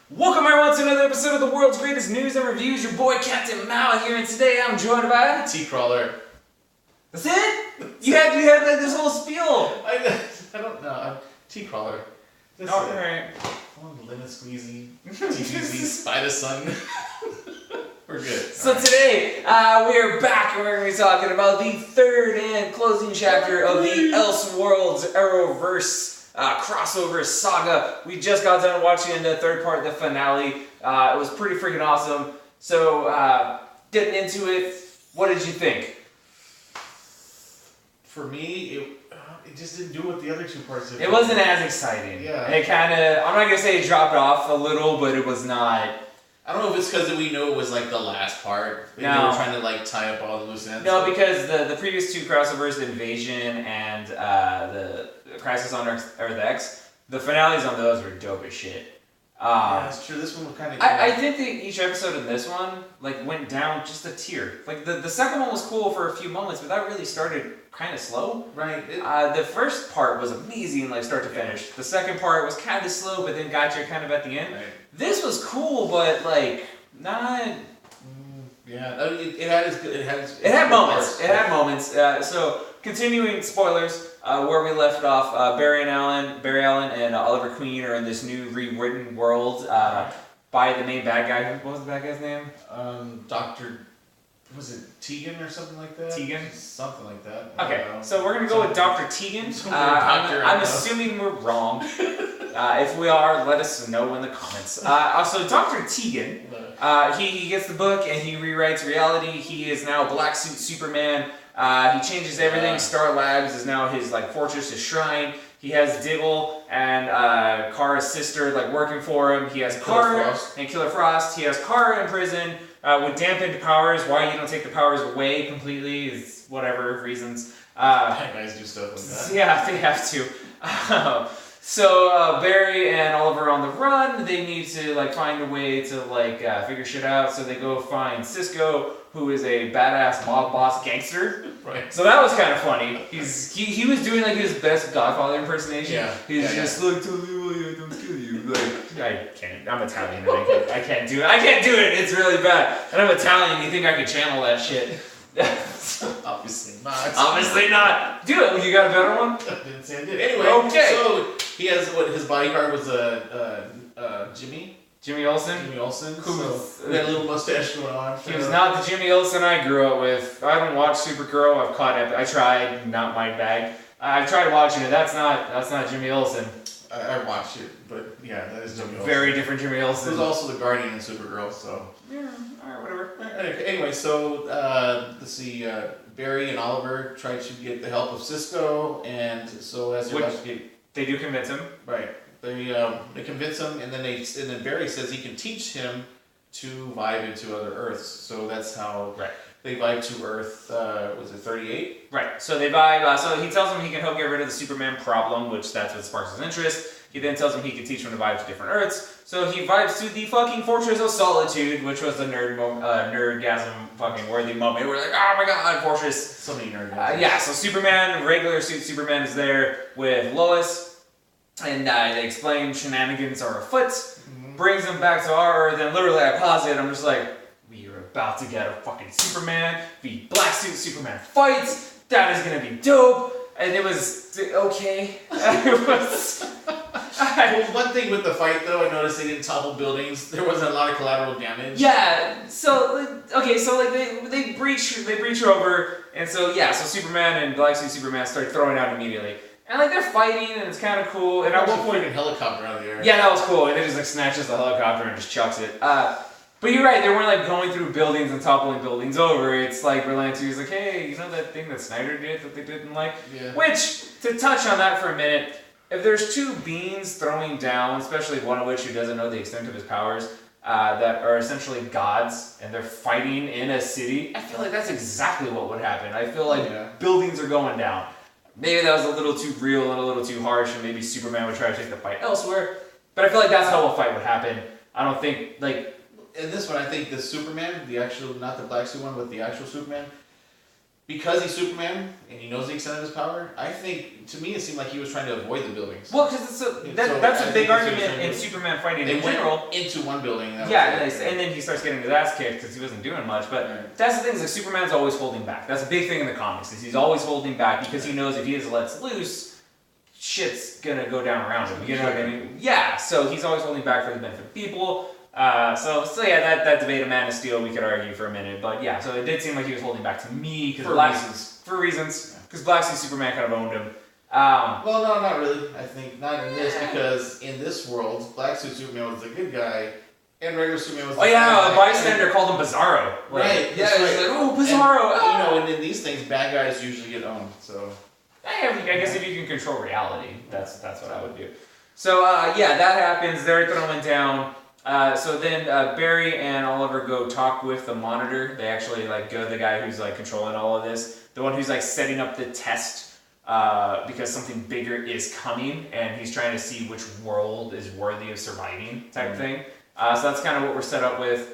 Welcome everyone to another episode of the world's greatest news and reviews. Your boy Captain Mao here, and today I'm joined by T-Crawler. That's it? You had like this whole spiel. I don't know. I'm T-Crawler. Alright. Lemon squeezy, TVZ, Spider Sun. We're good. So today, we are back and we're going to be talking about the third and closing chapter of the Elseworlds Arrowverse crossover saga. We just got done watching the third part, the finale. It was pretty freaking awesome. So, getting into it, what did you think? For me, it just didn't do what the other two parts did. It wasn't as exciting. Yeah. It kind of, I'm not going to say it dropped off a little, but it was not. I don't know if it's because we know it was like the last part. Maybe they were trying to like tie up all the loose ends. No, because the previous two crossovers, the Invasion and the Crisis on Earth X, the finales on those were dope as shit. Yeah, that's true. This one was kind of. I think that each episode in this one went down just a tier. Like the second one was cool for a few moments, but that really started kind of slow. Right. The first part was amazing, like start to finish. The second part was kind of slow, but then got you kind of at the end. Right. This was cool, but like not. Yeah, I mean, it had moments. It had moments. So continuing spoilers, where we left off, Barry Allen, and Oliver Queen are in this new rewritten world by the main bad guy. What was the bad guy's name? Dr. Was it Tegan or something like that? Tegan? Something like that. Okay, so we're gonna go with Dr. Tegan. I'm assuming we're wrong. If we are, let us know in the comments. So Dr. Tegan, he gets the book and he rewrites reality. He is now Black Suit Superman. He changes everything. Star Labs is now his fortress, his shrine. He has Diggle and Kara's sister working for him. He has Kara and Killer Frost. He has Kara in prison with dampened powers. Why you don't take the powers away completely is whatever reasons. Guys do stuff like that. Yeah, they have to. So Barry and Oliver on the run. They need to find a way to figure shit out. So they go find Cisco, who is a badass mob boss gangster. Right. So that was kind of funny. He was doing his best Godfather impersonation. Yeah. He's just tell me why I don't kill you. I can't. I'm Italian. And I can't do it. I can't do it. It's really bad. And I'm Italian. You think I could channel that shit? Obviously not. Obviously not. Do it. You got a better one? I didn't say I did. Anyway. Okay. So he has his bodyguard was Jimmy Olsen. That little mustache going on. He was not the Jimmy Olsen I grew up with. I don't watch Supergirl. I've caught it. I tried. Not my bag. I've tried watching it. That's not Jimmy Olsen. I watched it, but yeah, that is Jimmy Olsen. Very different Jimmy Olsen. He was also the Guardian in Supergirl, so. Yeah. All right. Whatever. Anyway, so let's see. Barry and Oliver try to get the help of Cisco, and so as they do convince him. Right. They convince him, and then Barry says he can teach him to vibe into other Earths. So that's how they vibe to Earth. Was it 38? Right. So they vibe. So he tells him he can help get rid of the Superman problem, which that's what sparks his interest. He then tells him he can teach him to vibe to different Earths. So he vibes to the fucking Fortress of Solitude, which was the nerdgasm fucking worthy moment. We're like, oh my god, Fortress. So many nerdgasms. Yeah. So Superman, regular suit Superman, is there with Lois. And they explain shenanigans are afoot, brings them back to our Earth, and literally I pause it, I'm just like, we are about to get a fucking Superman v Black Suit Superman fight, that is gonna be dope, and it was okay. It was... Well, one thing with the fight though, I noticed they didn't topple buildings, there wasn't a lot of collateral damage. Yeah, so, okay, so they breach over, and so Superman and Black Suit Superman start throwing out immediately. And they're fighting, and it's kind of cool. And at one point, a helicopter out of the air. Yeah, that was cool. And it just snatches the helicopter and just chucks it. But you're right. They weren't going through buildings and toppling buildings over. It's Berlanti's like, hey, you know that thing that Snyder did that they didn't like? Yeah. Which, to touch on that for a minute, if there's two beings throwing down, especially one of which who doesn't know the extent of his powers, that are essentially gods, and they're fighting in a city, I feel like that's exactly what would happen. I feel like buildings are going down. Maybe that was a little too real and a little too harsh, and maybe Superman would try to take the fight elsewhere. But I feel like that's how a fight would happen. I don't think, In this one, I think the Superman, the actual, not the Black Suit one, but the actual Superman, because he's Superman and he knows the extent of his power, I think, to me, it seemed like he was trying to avoid the buildings. Well, because that's a big argument in Superman fighting in general. Into one building. And then he starts getting his ass kicked because he wasn't doing much. But that's the thing, is like Superman's always holding back. That's a big thing in the comics, is he's always holding back because he knows if he just lets loose, shit's gonna go down around him. You know what I mean? Yeah, so he's always holding back for the benefit of people. So yeah, that debate of Man of Steel we could argue for a minute, but yeah, so it did seem like he was holding back to me for reasons, because Black Suit Superman kind of owned him. Well, no, not really. I think not in this, because in this world, Black Suit Superman was the good guy, and regular Superman was the bad guy. A bystander called him Bizarro. Right. Yeah, it's like, oh, Bizarro. And in these things, bad guys usually get owned. So. I guess if you can control reality, that's what I would do. So yeah, that happens. They're thrown down. So then Barry and Oliver go talk with the Monitor. They actually like go to the guy who's like controlling all of this, the one who's like setting up the test because something bigger is coming, and he's trying to see which world is worthy of surviving type thing. So that's kind of what we're set up with.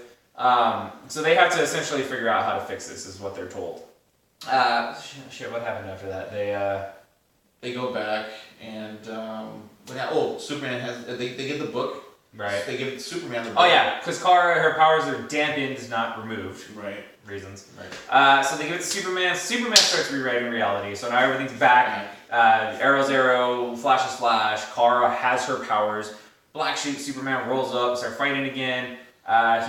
So they have to essentially figure out how to fix this, is what they're told. What happened after that? They go back and Superman has they get the book. Right. They give Superman the book. Oh yeah, because Kara, her powers are dampened, not removed. Right. Reasons. Right. So they give it to Superman. Superman starts rewriting reality. So now everything's back. Arrow's Arrow, Flash's Flash. Kara has her powers. Black Suit Superman rolls up, start fighting again.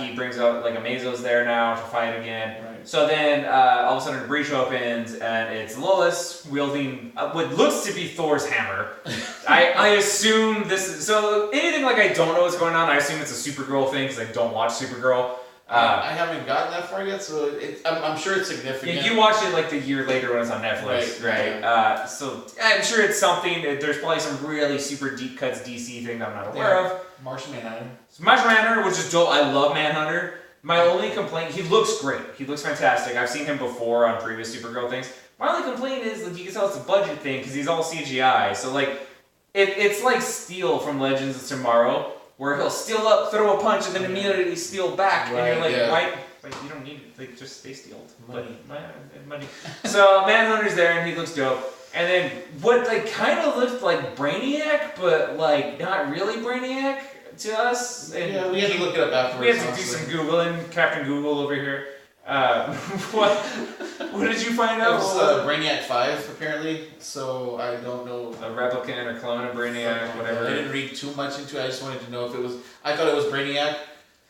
He brings out like Amazo's there now to fight again. Right. So then all of a sudden the breach opens and it's Lois wielding what looks to be Thor's hammer. I assume this is, so anything like I don't know what's going on, I assume it's a Supergirl thing because I don't watch Supergirl. I haven't gotten that far yet, so I'm sure it's significant. Yeah, you watch it like the year later when it's on Netflix, right? Yeah. So I'm sure it's something. There's probably some really super deep cuts DC thing that I'm not aware of. Martian Manhunter. Martian Manhunter, which is dope. I love Manhunter. My only complaint, he looks great. He looks fantastic. I've seen him before on previous Supergirl things. My only complaint is, like, you can tell it's a budget thing because he's all CGI. So, like, it's like Steel from Legends of Tomorrow, where he'll steal up, throw a punch, and then immediately steal back. Right, and you're like, why? Like, you don't need it. Like, just stay stealed. Money. So, Manhunter's there, and he looks dope. And then what, like, kind of looked like Brainiac, but, like, not really Brainiac to us. And yeah, we had to look it up afterwards. We had to do some Googling. Captain Google over here. What did you find out? It was Brainiac 5, apparently, so I don't know. A replicant or clone of Brainiac, whatever. I didn't read too much into it, I just wanted to know if it was, I thought it was Brainiac.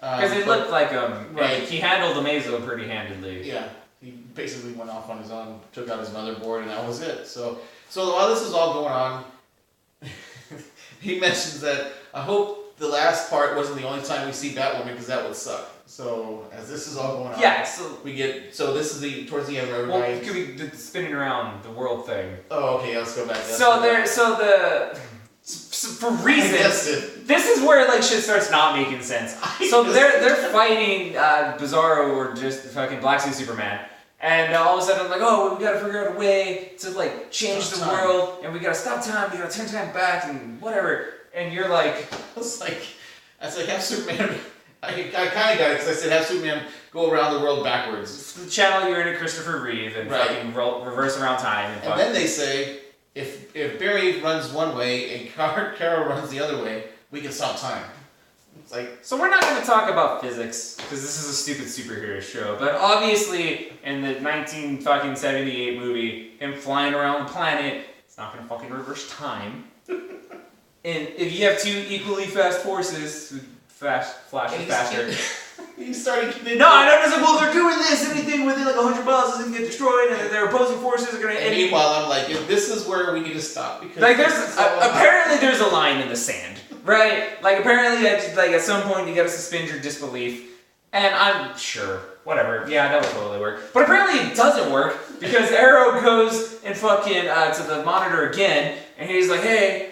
Because it looked like, right. He handled Amazo pretty handedly. Yeah, he basically went off on his own, took out his motherboard, and that was it. So while this is all going on, he mentions that, I hope the last part wasn't the only time we see Batwoman, because that would suck. So as this is all going on, this is towards the end where everybody. Well, could be the spinning around the world thing. Oh, okay. Let's go back. For reasons, this is where like shit starts not making sense. So they're fighting Bizarro or just fucking Black Suit Superman. And all of a sudden, I'm like, oh, we gotta figure out a way to like change the world, and we gotta stop time, we gotta turn time back, and whatever. And you're like, I was like, have Superman. I kind of got it because I said have Superman go around the world backwards. Channel you're into Christopher Reeve and fucking reverse around time. And then they say, if Barry runs one way and Carol runs the other way, we can stop time. It's like, so we're not going to talk about physics because this is a stupid superhero show. But obviously, in the 1978 movie, him flying around the planet, it's not going to fucking reverse time. And if you have two equally fast forces, Flash is faster. He's starting to... No, I know. Well, they're doing this. Anything within like 100 miles is going to get destroyed, and their opposing forces are going to... And meanwhile, I'm like, this is where we need to stop. Because like, apparently there's a line in the sand, right? Like, apparently, at some point, you got to suspend your disbelief. And I'm sure, whatever, yeah, that would totally work. But apparently it doesn't work, because Arrow goes and fucking to the Monitor again, and he's like, hey,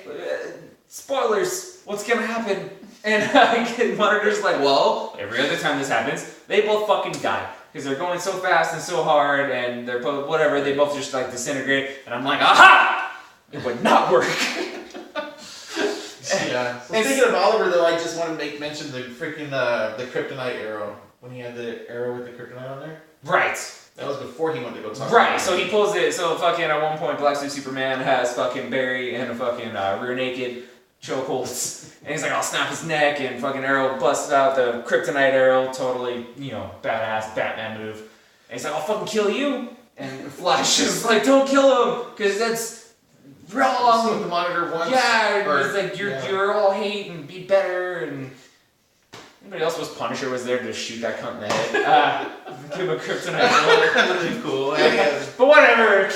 spoilers, what's going to happen? And Monitor's like, well, every other time this happens, they both fucking die. Because they're going so fast and so hard, and they're whatever, they both just like disintegrate. And I'm like, aha! It would not work. Yeah. So speaking of Oliver, though, I just want to mention the freaking the kryptonite arrow. When he had the arrow with the kryptonite on there. Right. That was before he went to go talk. Right, so he pulls it. So fucking at one point, Black Suit Superman has fucking Barry in a fucking rear naked chokeholds, and he's like, I'll snap his neck, and fucking Arrow busts out the kryptonite arrow, totally, badass Batman move. And he's like, I'll fucking kill you. And Flash is like, don't kill him, because that's wrong. That's what the Monitor wants. Yeah, he's like, you're all hate and be better. And anybody else was Punisher was there to shoot that cunt in the head. Give him a kryptonite bullet. That would be cool. But whatever,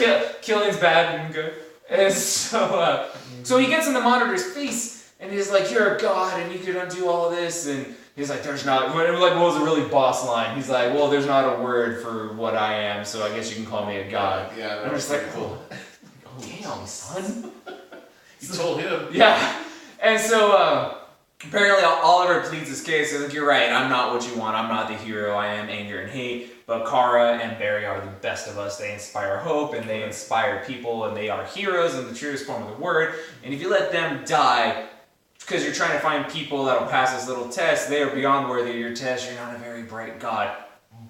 killing's bad and good. And so he gets in the Monitor's face, and he's like, you're a god, and you could undo all of this, and he's like, there's not, what was a really boss line? He's like, well, there's not a word for what I am, so I guess you can call me a god. Yeah, and I'm just like, cool. Oh, damn, son. You told him. Yeah. And so, apparently Oliver pleads his case. He's like, you're right, I'm not what you want, I'm not the hero, I am anger and hate. But Kara and Barry are the best of us. They inspire hope, and they inspire people, and they are heroes in the truest form of the word. And if you let them die, because you're trying to find people that'll pass this little test, they are beyond worthy of your test. You're not a very bright god.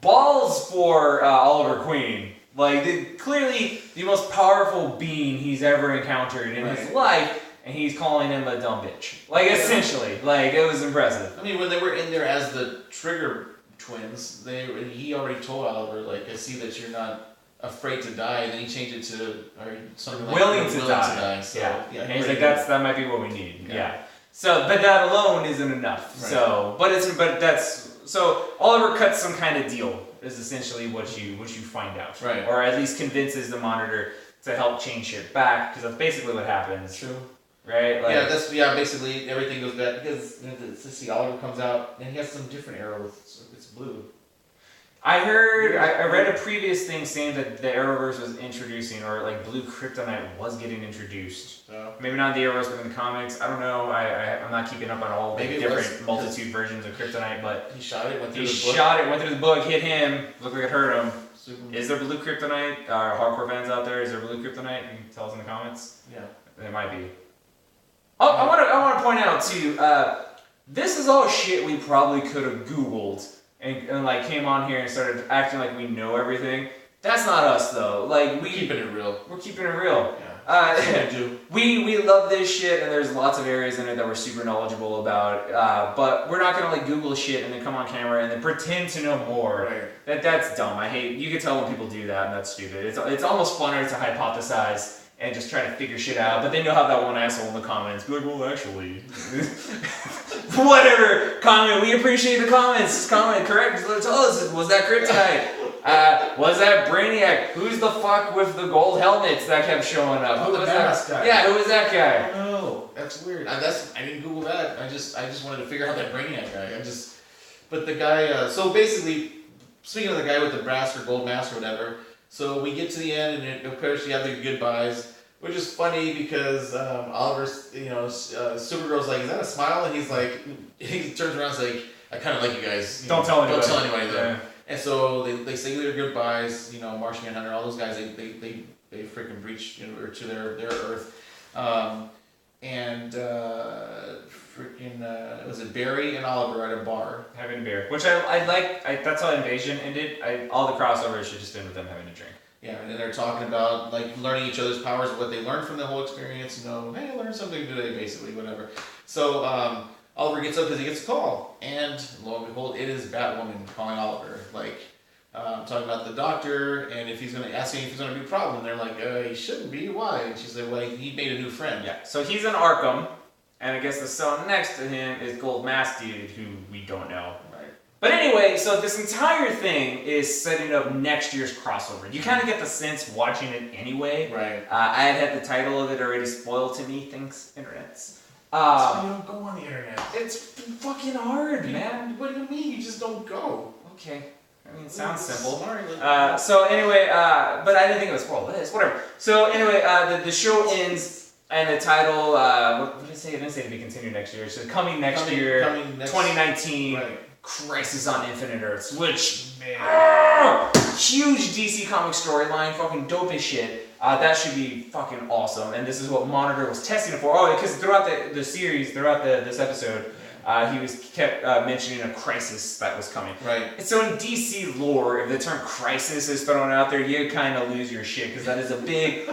Balls for Oliver Queen. Like, clearly the most powerful being he's ever encountered in his life, and he's calling him a dumb bitch. Like, essentially. Like, it was impressive. I mean, when they were in there as the Trigger twins, he already told Oliver, like, I see that you're not afraid to die, and then he changed it to or something like willing to die. So, yeah. And he's like, that might be what we need. Yeah. So, but that alone isn't enough. Right. So Oliver cuts some kind of deal is essentially what you find out. Right. Or at least convinces the Monitor to help change shit back, because that's basically what happens. True. Right? Like, basically everything goes back, because let's see, Oliver comes out and he has some different arrow, it's blue. I read a previous thing saying that the Arrowverse was introducing, or like blue kryptonite was getting introduced. Oh. Maybe not the Arrowverse, but in the comics. I don't know. I'm not keeping up on all the different multitude versions of kryptonite, but he shot it, went through the book, hit him, looked like it hurt him. Superman. Is there blue kryptonite? Hardcore fans out there, is there blue kryptonite? You can tell us in the comments. Yeah. There might be. Oh, I want to point out too. This is all shit we probably could have Googled. And like came on here and started acting like we know everything. That's not us though. Like we're keeping it real. We're keeping it real. Yeah. We love this shit, and there's lots of areas in it that we're super knowledgeable about. But we're not gonna like Google shit and then come on camera and then pretend to know more. Right. That's dumb. I hate. You can tell when people do that, and that's stupid. It's almost funner to hypothesize and just try to figure shit out. But then you'll have that one asshole in the comments be like, well, actually. Whatever. Comment. We appreciate the comments. Just comment. Correct. Tell us. Was that kryptonite? Was that Brainiac? Who's the fuck with the gold helmets that kept showing up? Who was that guy? Yeah, who was that guy? I don't know. That's weird. I didn't Google that. I just wanted to figure out that Brainiac guy. But the guy. So basically, speaking of the guy with the brass or gold mask or whatever. So we get to the end, and of course you have the goodbyes, which is funny because Oliver's, Supergirl's like, is that a smile? And he's like, he turns around and is like, I kind of like you guys. Don't tell anybody. Don't tell anybody though. Yeah. And so they say their goodbyes. Martian Manhunter, all those guys, they freaking breach to their Earth, was it Barry and Oliver at a bar having a beer, which I like. That's how Invasion ended. All the crossovers should just end with them having a drink. Yeah, and then they're talking about like learning each other's powers, what they learned from the whole experience. Hey, I learned something today, basically, whatever. So Oliver gets up because he gets a call, and lo and behold, it is Batwoman calling Oliver, talking about the doctor, and if he's going to ask him if he's going to be a problem. They're like, he shouldn't be. Why? And she's like, well, he made a new friend. Yeah. So he's in Arkham, and I guess the cell next to him is Gold Mask Dude, who we don't know. Right. But anyway, so this entire thing is setting up next year's crossover. You kind of get the sense watching it anyway. Right. I had the title of it already spoiled to me. Thanks, internets. So you don't go on the internet. It's fucking hard, man. What do you mean? You just don't go. Okay. I mean, it sounds simple. Sorry. So anyway, but I didn't think it was spoiled. It is, whatever. So anyway, the show ends, and the title, what did I say? I didn't say to be continued next year. So coming next year, 2019, right. Crisis on Infinite Earths, which, man, huge DC comic storyline, fucking dope as shit. That should be fucking awesome, and this is what Monitor was testing it for. Oh, because throughout the series, throughout this episode, he kept mentioning a crisis that was coming. Right. And so in DC lore, if the term crisis is thrown out there, you kind of lose your shit because that is a big,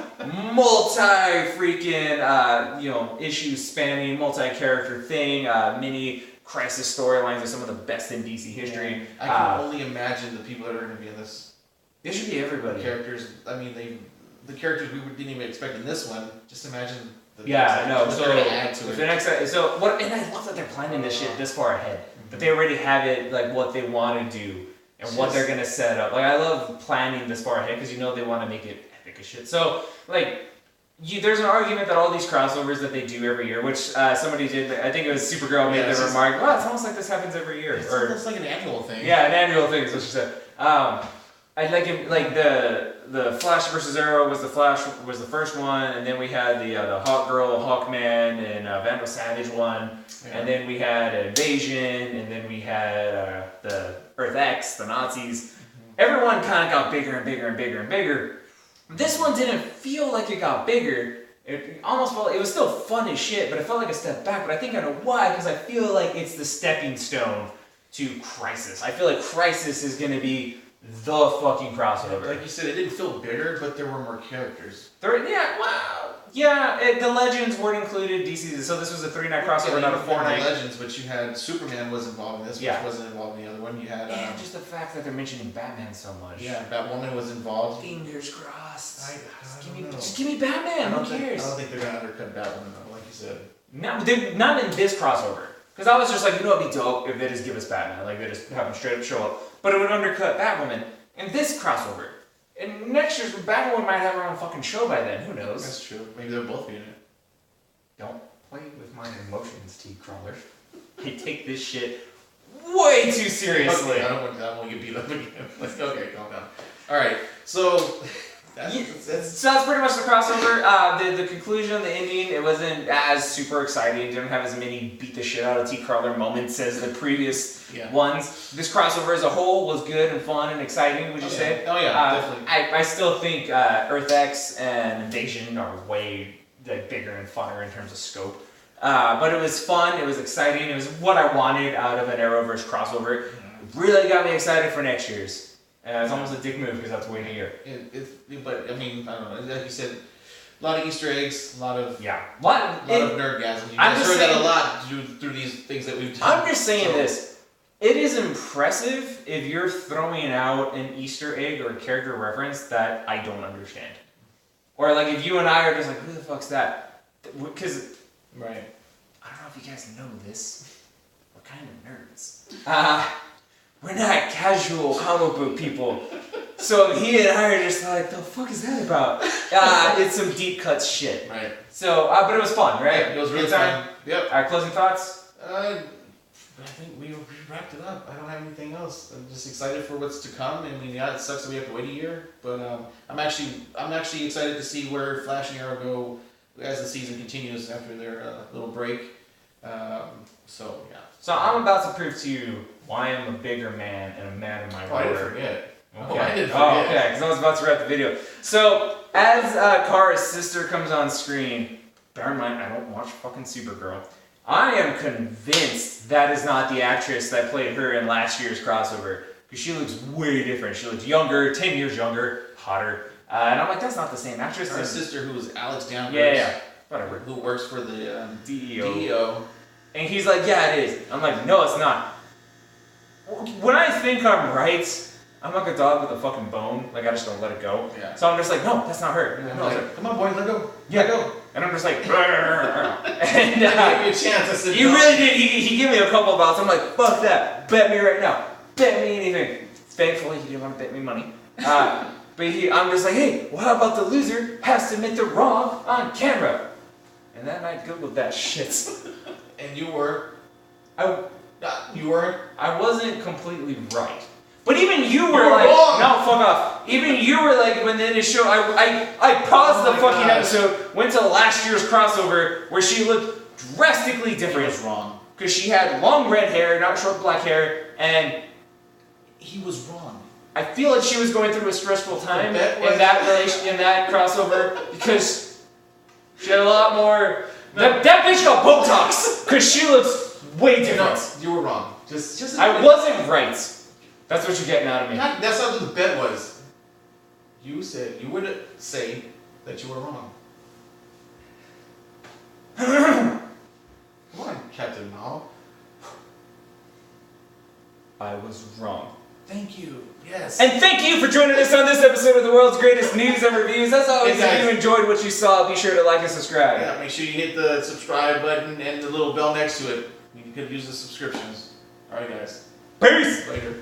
issue spanning, multi-character thing. Many crisis storylines are some of the best in DC history. I can only imagine the people that are going to be in this. It should be everybody. The characters. I mean, the characters we didn't even expect in this one. Just imagine. So add to it. The next, so what? And I love that they're planning this shit this far ahead. That they already have it like what they want to do and what they're gonna set up. Like I love planning this far ahead because you know they want to make it epic as shit. So like. There's an argument that all these crossovers that they do every year, which somebody did, I think it was Supergirl made the remark, well, it's almost like this happens every year. It's like an annual thing. Yeah, an annual thing is what she said. I like it, like the Flash versus Arrow was the first one, and then we had the Hawk Girl, Hawkman, and Vandal Savage one, and then we had Invasion, and then we had the Earth X, the Nazis. Everyone kind of got bigger and bigger and bigger and bigger. This one didn't feel like it got bigger. It almost felt, it was still fun as shit, but it felt like a step back. But I think I know why, because I feel like it's the stepping stone to Crisis. I feel like Crisis is going to be the fucking crossover. Like you said, it didn't feel bigger, but there were more characters. The Legends weren't included. DC, so this was a 3-night crossover, not a 4-night. Legends, but you had Superman was involved in this, which wasn't involved in the other one. You had just the fact that they're mentioning Batman so much. Yeah, Batwoman was involved. Fingers crossed. Just give me Batman. Who cares? I don't think they're gonna undercut Batwoman though, like you said. No, not in this crossover. Because I was just like, it'd be dope if they just give us Batman, like they just have him straight up show up. But it would undercut Batwoman in this crossover. And next year's Batwoman might have her own fucking show by then. Who knows? That's true. Maybe they'll both be in it. Don't play with my emotions, T-Crawler. I take this shit way too seriously. Okay, I don't want to get beat up again. Okay, calm down. All right, so that's pretty much the crossover. The conclusion, the ending, it wasn't as super exciting. It didn't have as many beat the shit out of T-Crawler moments as the previous ones. This crossover as a whole was good and fun and exciting, would you say? Oh yeah, definitely. I still think Earth X and Invasion are way bigger and funner in terms of scope. But it was fun, it was exciting, it was what I wanted out of an Arrowverse crossover. It really got me excited for next year's. It's almost a dick move because that's waiting a year. But I mean, I don't know, like you said, a lot of Easter eggs, a lot of nerdgasm. You guys heard that a lot through these things that we've done. I'm just saying this. It is impressive if you're throwing out an Easter egg or a character reference that I don't understand. Or like if you and I are just like, who the fuck's that? Because I don't know if you guys know this. We're kind of nerds. We're not casual comic book people. So he and I are just like, the fuck is that about? It's some deep cut shit. Right. So, but it was fun, right? Yeah, it was really fun. Yep. Closing thoughts? I think we wrapped it up. I don't have anything else. I'm just excited for what's to come. I mean, yeah, it sucks that we have to wait a year, but I'm actually excited to see where Flash and Arrow go as the season continues after their little break. So yeah. So I'm about to prove to you why I'm a bigger man and a man of my word. I didn't forget. Okay. I didn't forget. Okay, because I was about to wrap the video. So as Kara's sister comes on screen, bear in mind I don't watch fucking Supergirl. I am convinced that is not the actress that played her in last year's crossover. Because she looks way different. She looks younger, 10 years younger, hotter. And I'm like, that's not the same actress. Her sister, who was Alex Danvers. Yeah. Whatever. Who works for the DEO. And he's like, yeah, it is. I'm like, no, it's not. When I think I'm right, I'm like a dog with a fucking bone. Like, I just don't let it go. Yeah. So I'm just like, no, that's not her. And I'm like, come on, boy, let go. Yeah. Let go. And I'm just like, and I gave you a chance. I said, you really did. He gave me a couple of bouts. I'm like, fuck that. Bet me right now. Bet me anything. Thankfully, he didn't want to bet me money. But I'm just like, hey, well, how about the loser has to admit they're wrong on camera? And that night Googled that shit. And you were? You weren't? I wasn't completely right. But even you were like, wrong. No, fuck off. Even you were like, when then it showed, I paused the fucking episode, went to last year's crossover where she looked drastically different. He was wrong. Because she had long red hair, not short black hair, and he was wrong. I feel like she was going through a stressful time in that crossover because she had a lot more. That bitch got Botox because she looks way different. No, you were wrong. Just. I wasn't right. That's what you're getting out of me. That's not what the bet was. You said you would say that you were wrong. Come on, Captain Mao. I was wrong. Thank you. Yes. And thank you for joining us on this episode of the world's greatest news and reviews. As always, Hey, if you enjoyed what you saw, be sure to like and subscribe. Yeah, make sure you hit the subscribe button and the little bell next to it. You could use the subscriptions. Alright, guys. Peace! Later.